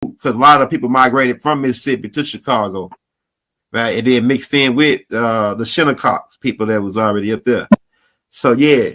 because a lot of people migrated from Mississippi to Chicago, right? And then mixed in with the Shinnecock people that was already up there. So yeah,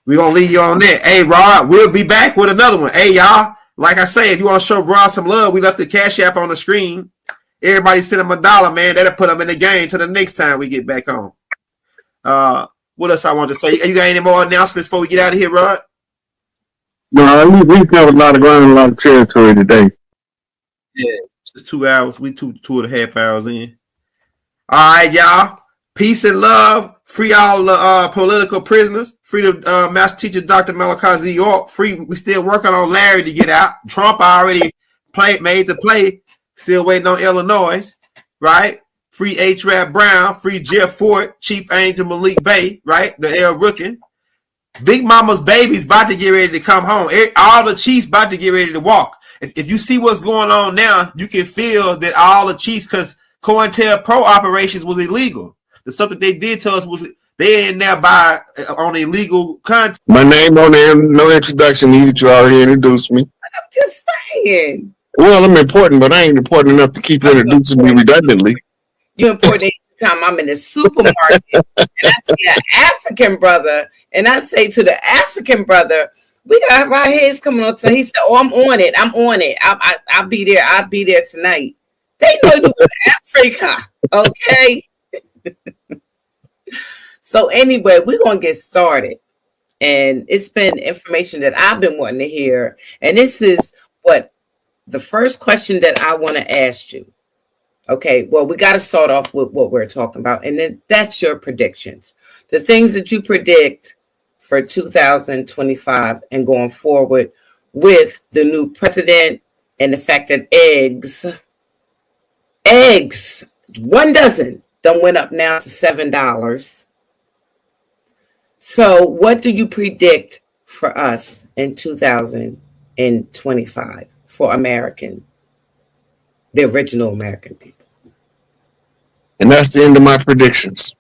we're gonna leave you on that. Hey Rod, we'll be back with another one. Hey y'all, like I say, if you want to show Rod some love, we left the Cash App on the screen. Everybody send him $1, man. That'll put him in the game till the next time we get back on. What else I want to say? You got any more announcements before we get out of here, Rod? No, we covered a lot of ground, a lot of territory today. Yeah, it's 2 hours. We 2.5 hours in. All right, y'all. Peace and love. Free all the political prisoners. Free the master teacher, Dr. Malachi Z. York. Free. We still working on Larry to get out. Trump already made the play. Still waiting on Illinois, right? Free H. Rap Brown. Free Jeff Ford. Chief Angel Malik Bay, right? The L. Rookin. Big Mama's baby's about to get ready to come home. All the Chiefs about to get ready to walk. If you see what's going on now, you can feel that all the Chiefs, because COINTELPRO operations was illegal. The stuff that they did to us was they in there by on illegal content. My name on there, no introduction needed. You already introduced me. I'm just saying. Well, I'm important, but I ain't important enough to keep introducing me redundantly. You're important anytime I'm in the supermarket and I see an African brother, and I say to the African brother, we got our heads coming on today. He said, "Oh, I'm on it. I'm on it. I'll be there. I'll be there tonight." They know you in Africa, okay? So anyway, we're gonna get started, and it's been information that I've been wanting to hear, and this is what the first question that I want to ask you. Okay, well, we got to start off with what we're talking about, and then that's your predictions, the things that you predict for 2025 and going forward with the new president and the fact that eggs, 1 dozen done went up now to $7. So what do you predict for us in 2025 for the original American people? And that's the end of my predictions.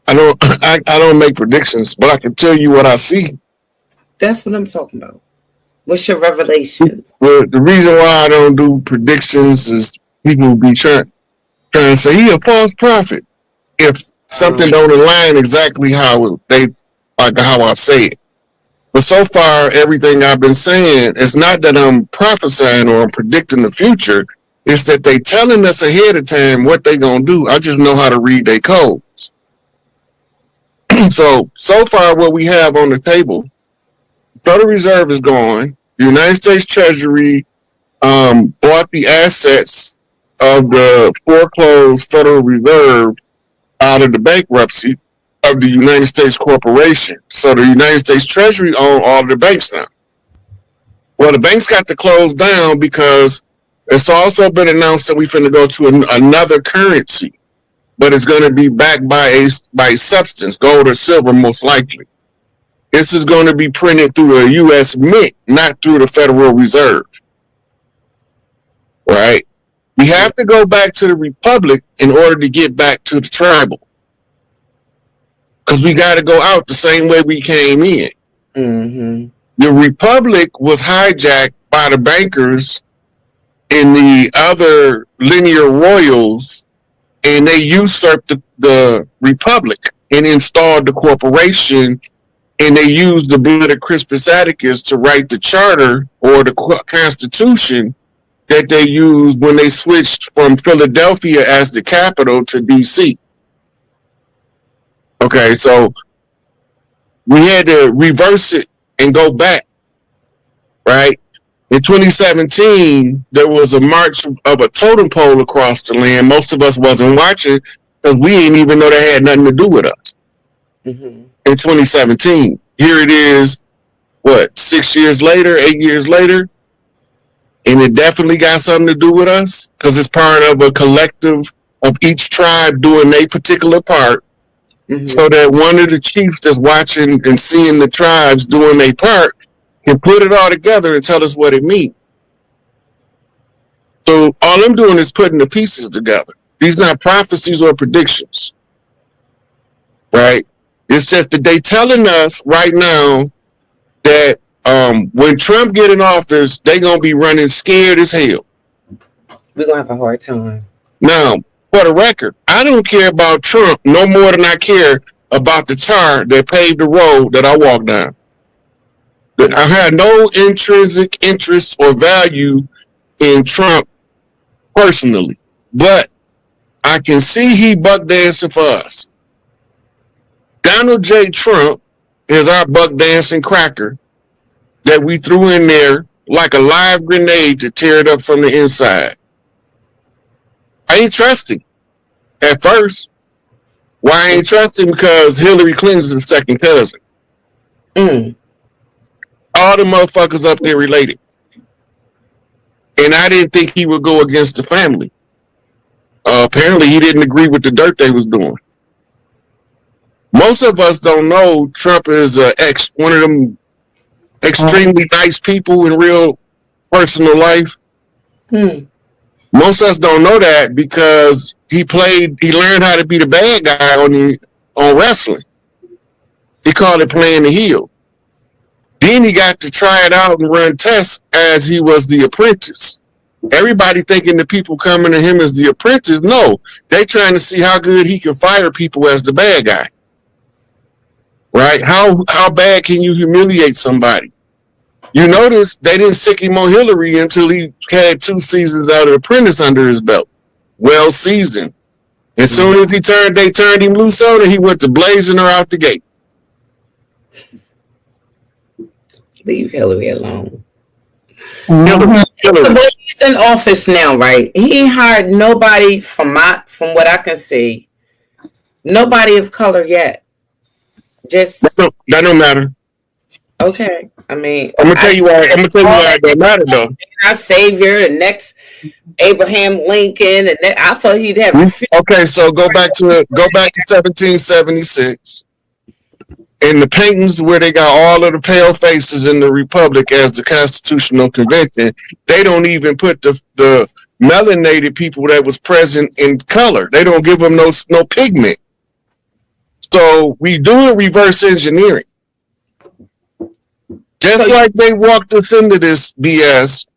I don't make predictions, but I can tell you what I see. That's what I'm talking about. What's your revelations? Well, the reason why I don't do predictions is people be trying to say he a false prophet if something don't align exactly how I say it. But so far, everything I've been saying is not that I'm prophesying or I'm predicting the future. It's that they telling us ahead of time what they gonna do. I just know how to read their codes. So far, what we have on the table, Federal Reserve is gone. The United States Treasury bought the assets of the foreclosed Federal Reserve out of the bankruptcy of the United States Corporation. So the United States Treasury own all of the banks now. Well, the banks got to close down because it's also been announced that we finna go to another currency, but it's going to be backed by a substance, gold or silver, most likely. This is going to be printed through a U.S. mint, not through the Federal Reserve. Right? We have to go back to the Republic in order to get back to the tribal. Because we got to go out the same way we came in. Mm-hmm. The Republic was hijacked by the bankers and the other linear royals, and they usurped the Republic and installed the corporation, and they used the blood of Crispus Attucks to write the charter or the Constitution that they used when they switched from Philadelphia as the capital to D.C. Okay, so we had to reverse it and go back, right? In 2017, there was a march of a totem pole across the land. Most of us wasn't watching because we didn't even know that had nothing to do with us. Mm-hmm. In 2017, here it is, 6 years later, 8 years later, and it definitely got something to do with us because it's part of a collective of each tribe doing their particular part. Mm-hmm. So that one of the chiefs that's watching and seeing the tribes doing their part can put it all together and tell us what it means. So all I'm doing is putting the pieces together. These are not prophecies or predictions, right? It's just that they telling us right now that When Trump get in office, they gonna be running scared as hell. We're gonna have a hard time. Now, for the record, I don't care about Trump no more than I care about the tar that paved the road that I walked down. I had no intrinsic interest or value in Trump personally, but I can see he buck dancing for us. Donald J. Trump is our buck dancing cracker that we threw in there like a live grenade to tear it up from the inside. I ain't trusting at first. Why I ain't trusting? Because Hillary Clinton's a second cousin. All the motherfuckers up there related. And I didn't think he would go against the family. Apparently he didn't agree with the dirt they was doing. Most of us don't know Trump is one of them extremely nice people in real personal life. Most of us don't know that because he learned how to be the bad guy on wrestling. He called it playing the heel. Then he got to try it out and run tests as he was the apprentice. Everybody thinking the people coming to him as the apprentice. No, they trying to see how good he can fire people as the bad guy. Right? How bad can you humiliate somebody? You notice they didn't sick him on Hillary until he had 2 seasons out of Apprentice under his belt. Well seasoned. As soon as they turned him loose on it, he went to blazing her out the gate. Leave Hillary alone. Hillary. But he's in office now, right? He ain't hired nobody from what I can see. Nobody of color yet. Just that don't matter. Okay. I mean, I'm gonna tell you why it don't matter though. Our savior, the next Abraham Lincoln, and I thought he'd have. Okay, so go back to 1776. In the paintings where they got all of the pale faces in the Republic as the Constitutional Convention, they don't even put the melanated people that was present in color. They don't give them no pigment. So we doing reverse engineering. Just like they walked us into this BS,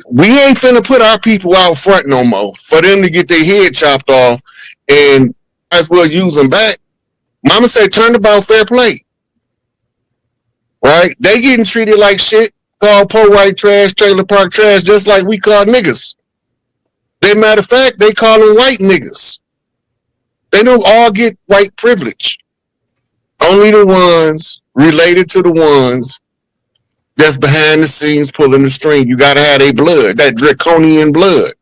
we ain't finna put our people out front no more for them to get their head chopped off and as well use them back. Mama said, turn about fair play. Right? They getting treated like shit, called poor white trash, trailer park trash, just like we call niggas. Matter of fact, they call them white niggas. They don't all get white privilege. Only the ones related to the ones that's behind the scenes pulling the string. You gotta have their blood, that draconian blood.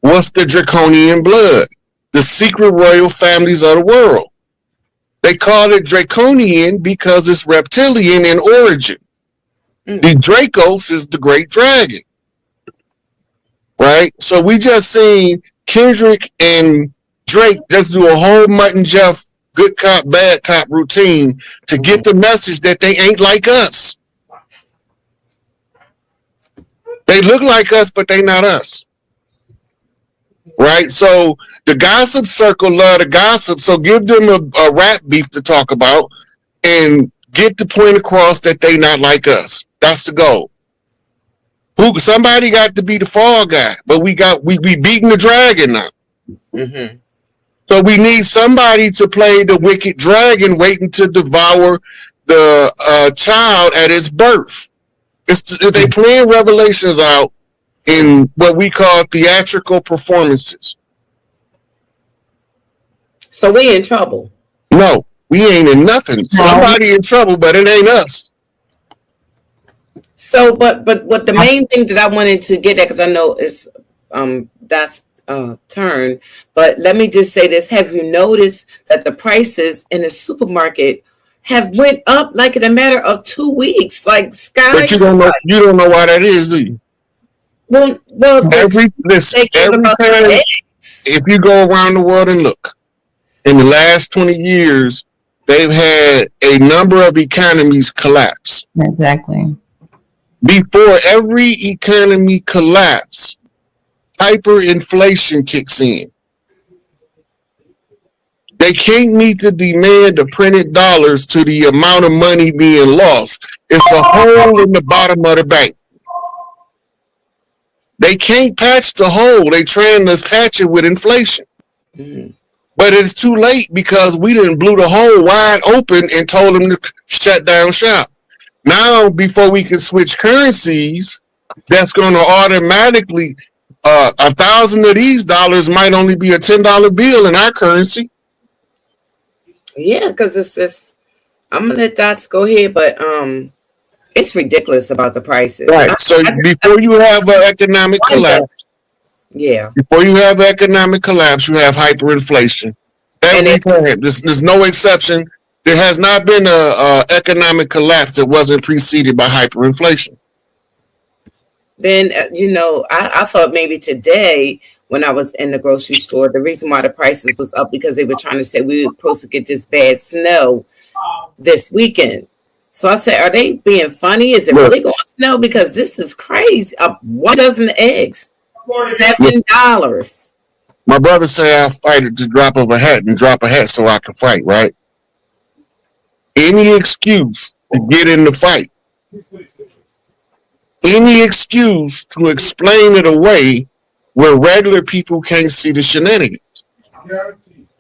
What's the draconian blood? The secret royal families of the world. They call it draconian because it's reptilian in origin. The Dracos is the great dragon. Right? So we just seen Kendrick and Drake just do a whole Mutt and Jeff good cop, bad cop routine to get the message that they ain't like us. They look like us, but they not us. Right? So the gossip circle love the gossip, so give them a rap beef to talk about and get the point across that they not like us. That's the goal. Somebody got to be the fall guy, but we beating the dragon now. Mm-hmm. So we need somebody to play the wicked dragon waiting to devour the child at its birth. They playing Revelations out in what we call theatrical performances. So we in trouble. No, we ain't in nothing. Somebody in trouble, but it ain't us. So, but what the main thing that I wanted to get at, because I know it's that's turn, but let me just say this: have you noticed that the prices in the supermarket have went up like in a matter of 2 weeks, like sky? But you don't know why that is, do you? Well, every time, if you go around the world and look, in the last 20 years, they've had a number of economies collapse. Exactly. Before every economy collapse, hyperinflation kicks in. They can't meet the demand of printed dollars to the amount of money being lost. It's a hole in the bottom of the bank. They can't patch the hole. They trying to patch it with inflation. But it's too late because we didn't blew the hole wide open and told them to shut down shop. Now, before we can switch currencies, that's going to automatically, 1,000 of these dollars might only be a $10 bill in our currency. Yeah, because it's just, I'm gonna let Dots go ahead, but it's ridiculous about the prices. Right. So before you have an economic collapse, before you have economic collapse, you have hyperinflation. There's no exception. There has not been a economic collapse that wasn't preceded by hyperinflation. Then I thought maybe today, when I was in the grocery store, the reason why the prices was up because they were trying to say we were supposed to get this bad snow this weekend. So I said, are they being funny? Is it really going to snow? Because this is crazy. 1 dozen eggs, $7. My brother said I fight at the drop of a hat and drop a hat so I can fight, right? Any excuse to get in the fight, any excuse to explain it away where regular people can't see the shenanigans.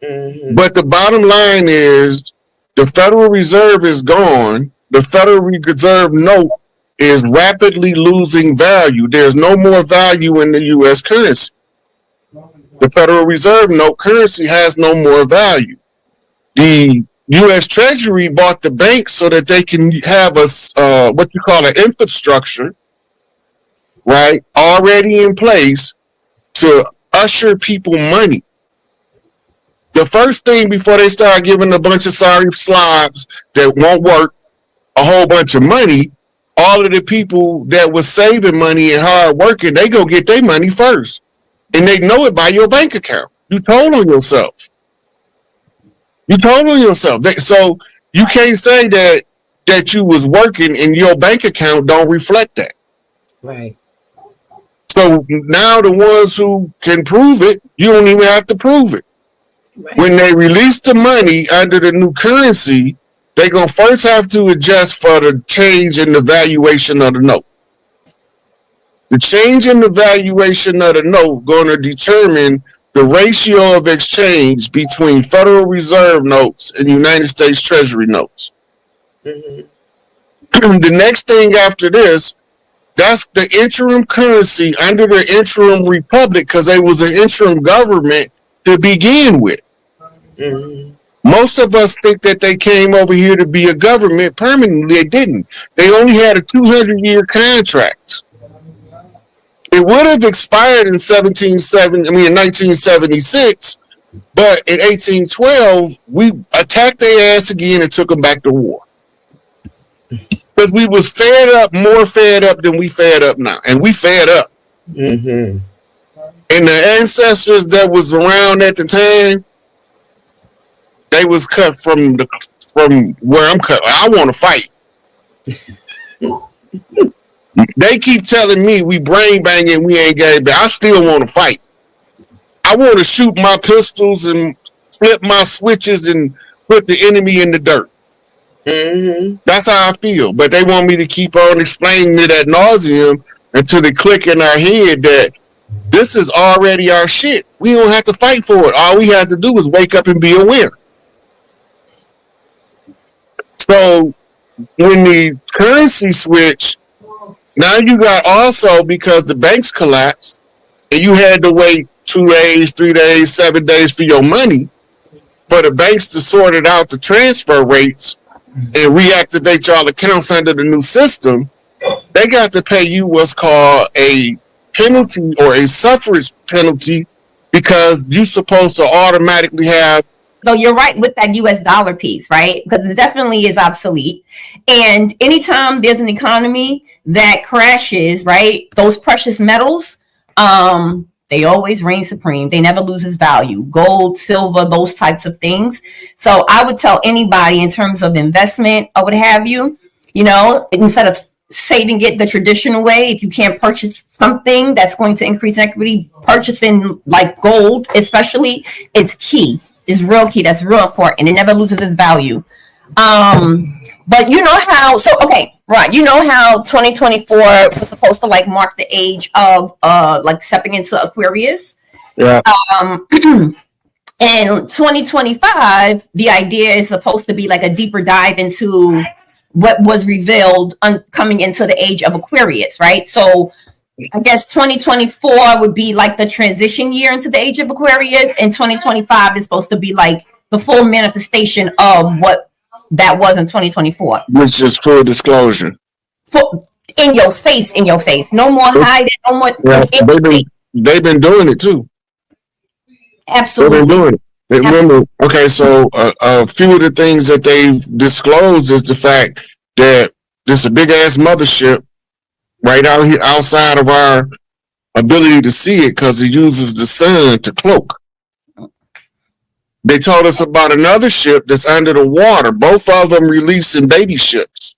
But the bottom line is the Federal Reserve is gone. The Federal Reserve note is rapidly losing value. There's no more value in the U.S. currency. The Federal Reserve note currency has no more value. The U.S. Treasury bought the banks so that they can have what you call an infrastructure, right, already in place to usher people money. The first thing before they start giving a bunch of sorry slobs that won't work a whole bunch of money, all of the people that was saving money and hard working, they go get their money first. And they know it by your bank account. You told on yourself. So you can't say that you was working and your bank account don't reflect that. Right. So now the ones who can prove it, you don't even have to prove it. Right. When they release the money under the new currency, they're going to first have to adjust for the change in the valuation of the note. The change in the valuation of the note going to determine the ratio of exchange between Federal Reserve notes and United States Treasury notes. The next thing after this, that's the interim currency under the interim republic because they was an interim government to begin with. Most of us think that they came over here to be a government permanently. They didn't. They only had a 200-year contract. It would have expired in 1976, but in 1812, we attacked their ass again and took them back to war. Because we was more fed up than we fed up now. And we fed up. And the ancestors that was around at the time, they was cut from where I'm cut. I want to fight. They keep telling me we brain banging, we ain't gay, but I still want to fight. I want to shoot my pistols and flip my switches and put the enemy in the dirt. That's how I feel. But they want me to keep on explaining it ad nauseum until they click in our head that this is already our shit. We don't have to fight for it. All we have to do is wake up and be aware. So when the currency switch, now you got also, because the banks collapsed and you had to wait 2 days, 3 days, 7 days for your money for the banks to sort it out the transfer rates and reactivate y'all accounts under the new system, they got to pay you what's called a penalty or a suffrage penalty because you're supposed to automatically have. So you're right with that US dollar piece, right? Because it definitely is obsolete. And anytime there's an economy that crashes, right, those precious metals, they always reign supreme. They never lose its value. Gold, silver, those types of things. So I would tell anybody in terms of investment or what have you, instead of saving it the traditional way, if you can't purchase something that's going to increase equity, purchasing like gold especially, it's key. is real key. That's real important. It never loses its value. But you know how, so, okay, right. You know how 2024 was supposed to like mark the age of like stepping into Aquarius? Yeah. And 2025, the idea is supposed to be like a deeper dive into what was revealed coming into the age of Aquarius, right? So I guess 2024 would be like the transition year into the age of Aquarius, and 2025 is supposed to be like the full manifestation of what that was in 2024. Which is full disclosure. In your face. No more hiding, no more. Yeah, they've been doing it too. Absolutely. They've been doing it. Remember, okay, so a few of the things that they've disclosed is the fact that there's a big ass mothership right out here outside of our ability to see it because it uses the sun to cloak. They told us about another ship that's under the water. Both of them releasing baby ships.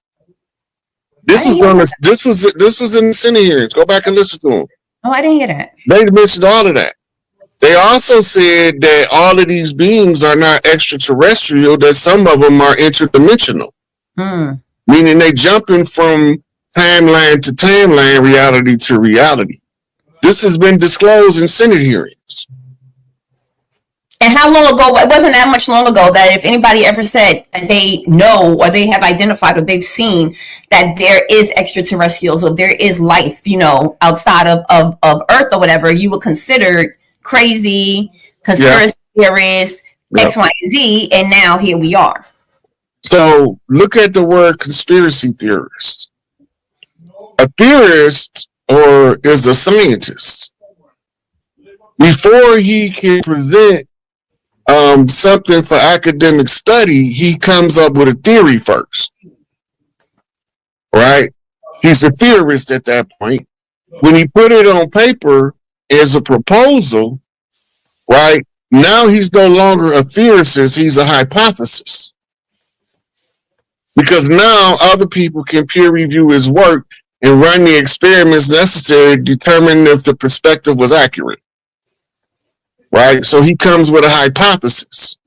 This was in the Senate hearings. Go back and listen to them. Oh, I didn't hear that. They mentioned all of that. They also said that all of these beings are not extraterrestrial, that some of them are interdimensional. Meaning they jumping from timeline to timeline, reality to reality. This has been disclosed in Senate hearings. And how long ago? It wasn't that much long ago that if anybody ever said that they know or they have identified or they've seen that there is extraterrestrials or there is life, you know, outside of Earth or whatever, you would consider crazy, conspiracy theorists, X, Y, Z, and now here we are. So look at the word conspiracy theorist. A theorist is a scientist. Before he can present something for academic study, he comes up with a theory first. Right? He's a theorist at that point. When he put it on paper as a proposal, right? Now he's no longer a theorist, he's a hypothesis. Because now other people can peer review his work and run the experiments necessary to determine if the perspective was accurate. Right? So he comes with a hypothesis.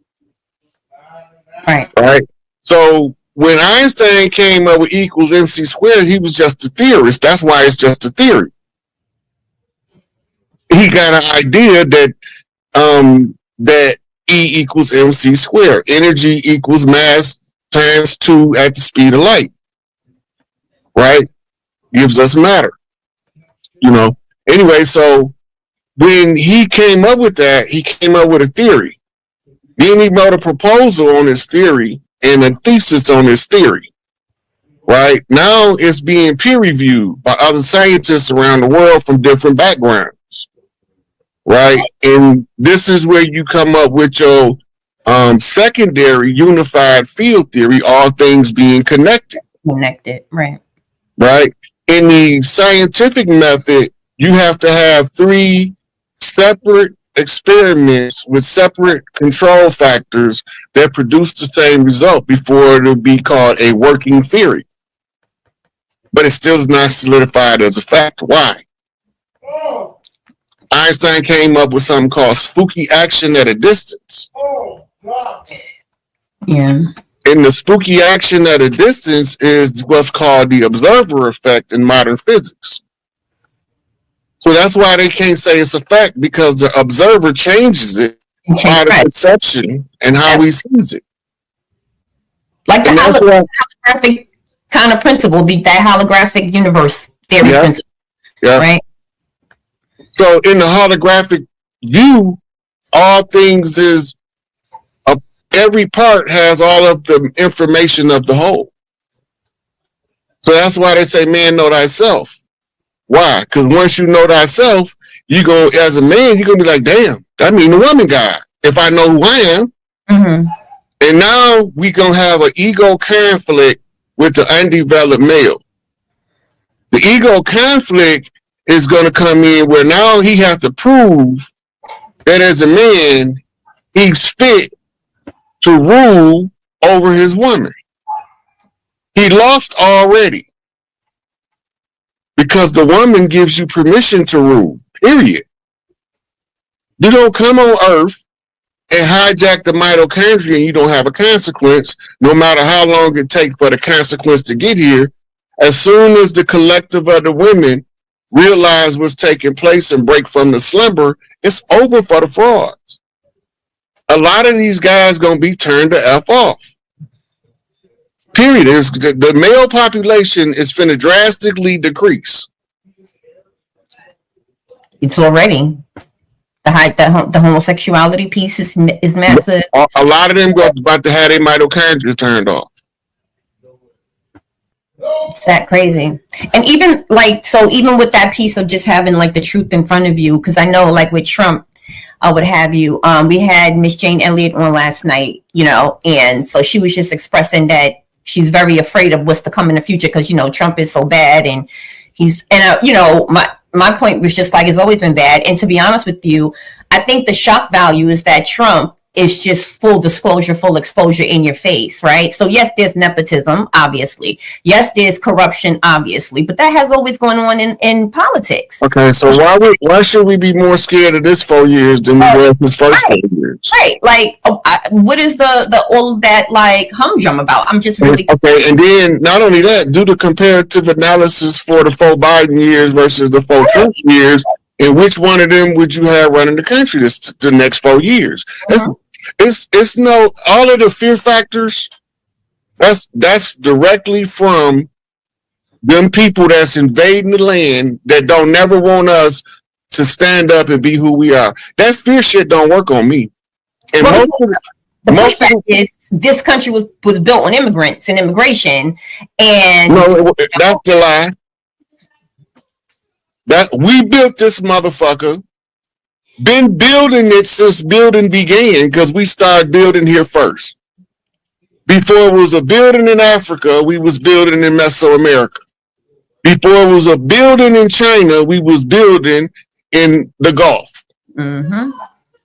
Right? So when Einstein came up with E = MC squared, he was just a theorist. That's why it's just a theory. He got an idea that that E = MC squared. Energy equals mass times 2 at the speed of light. Right? Gives us matter. You know. Anyway, so when he came up with that, he came up with a theory. Then he wrote a proposal on his theory and a thesis on his theory. Right? Now it's being peer reviewed by other scientists around the world from different backgrounds. Right? And this is where you come up with your secondary unified field theory, all things being connected. Right. Right? In the scientific method, you have to have 3 separate experiments with separate control factors that produce the same result before it'll be called a working theory. But it still is not solidified as a fact. Why? Einstein came up with something called spooky action at a distance. Yeah. And the spooky action at a distance is what's called the observer effect in modern physics. So that's why they can't say it's a fact, because the observer changes it by the perception and how he sees it. Like the holographic kind of principle, that holographic universe theory principle. Yeah. Right? So in the holographic view, all things is every part has all of the information of the whole. So that's why they say, man, know thyself. Why? Because once you know thyself, you go, as a man, you're going to be like, damn, that mean the woman guy. If I know who I am. Mm-hmm. And now we going to have an ego conflict with the undeveloped male. The ego conflict is going to come in where now he has to prove that as a man, he's fit to rule over his woman. He lost already. Because the woman gives you permission to rule, period. You don't come on earth and hijack the mitochondria, and you don't have a consequence, no matter how long it takes for the consequence to get here. As soon as the collective of the women realize what's taking place and break from the slumber, it's over for the frauds. A lot of these guys gonna be turned the F off. Period. The male population is finna drastically decrease. It's already the homosexuality piece is massive. A lot of them about to have their mitochondria turned off. It's that crazy. And even like, so even with that piece of just having like the truth in front of you, because I know like with Trump, what have you, we had Miss Jane Elliott on last night, you know, and so she was just expressing that she's very afraid of what's to come in the future because, you know, Trump is so bad and you know, my point was just like, it's always been bad. And to be honest with you, I think the shock value is that Trump is just full disclosure, full exposure in your face, right? So yes, there's nepotism, obviously. Yes, there's corruption, obviously, but that has always gone on in politics. Okay, so why should we be more scared of this 4 years than we were his first 4 years? Right, like what is the all of that like humdrum about? I'm just really okay. And then not only that, do the comparative analysis for the 4 Biden years versus the 4 Trump years, and which one of them would you have running the country the next 4 years? It's no, all of the fear factors, that's directly from them people that's invading the land that don't never want us to stand up and be who we are. That fear shit don't work on me. And most of this country was built on immigrants and immigration, and no, that's the lie. That we built this motherfucker. Been building it since building began because we started building here first. Before it was a building in Africa, we was building in Mesoamerica. Before it was a building in China, we was building in the Gulf. Mm-hmm.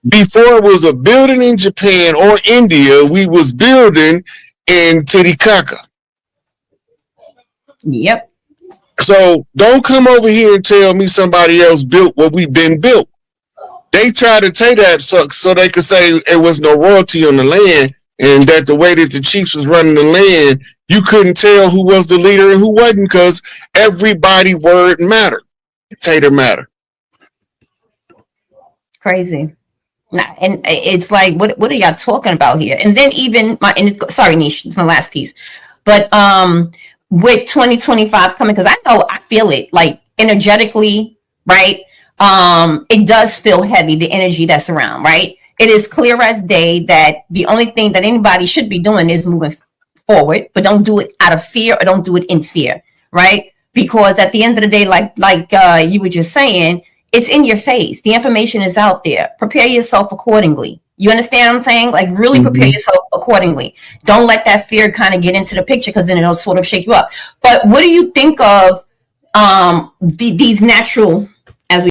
Before it was a building in Japan or India, we was building in Titicaca. Yep. So don't come over here and tell me somebody else built what we've been built. They try to take that so they could say it was no royalty on the land, and that the way that the chiefs was running the land, you couldn't tell who was the leader and who wasn't because everybody word mattered. Tater matter. Crazy. Nah, and it's like, what are y'all talking about here? And then even sorry, Nish, it's my last piece. But with 2025 coming, because I feel it like energetically, right? It does feel heavy, the energy that's around, right? It is clear as day that the only thing that anybody should be doing is moving forward, but don't do it out of fear or don't do it in fear, right? Because at the end of the day, like you were just saying, it's in your face. The information is out there. Prepare yourself accordingly. You understand what I'm saying? Like really prepare yourself accordingly. Don't let that fear kind of get into the picture because then it'll sort of shake you up. But what do you think of these natural